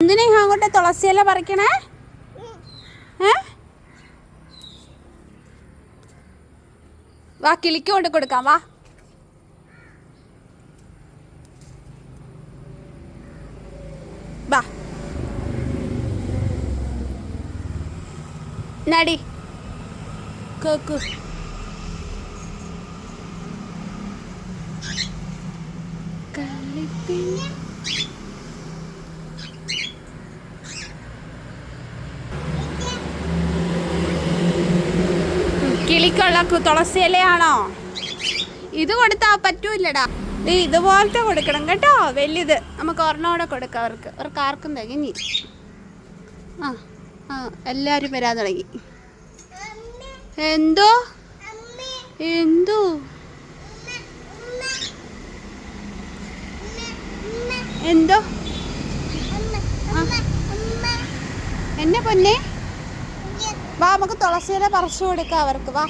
എന്തിനാ അങ്ങോട്ട് തുളസിയില പറിക്കണേ? വാ, കിളിക്ക് കൊണ്ട് കൊടുക്കാം. വാ, വാ നടി കേക്ക്. കിളിക്കുള്ള തുളസിയിലയാണോ ഇത്? കൊടുത്താ പറ്റൂല്ലടാ. ഇതുപോലത്തെ കൊടുക്കണം കേട്ടോ, വലിയത്. നമുക്ക് ഒരെണ്ണോടെ കൊടുക്കാം. അവർക്ക് ആർക്കും തികഞ്ഞി. എല്ലാവരും വരാൻ തുടങ്ങി. എന്തോ എന്തോ എന്തോ എന്നെ പൊന്നെ, വാ നമുക്ക് തുളസിയില പറിച്ചു കൊടുക്കാം അവർക്ക്. വാ,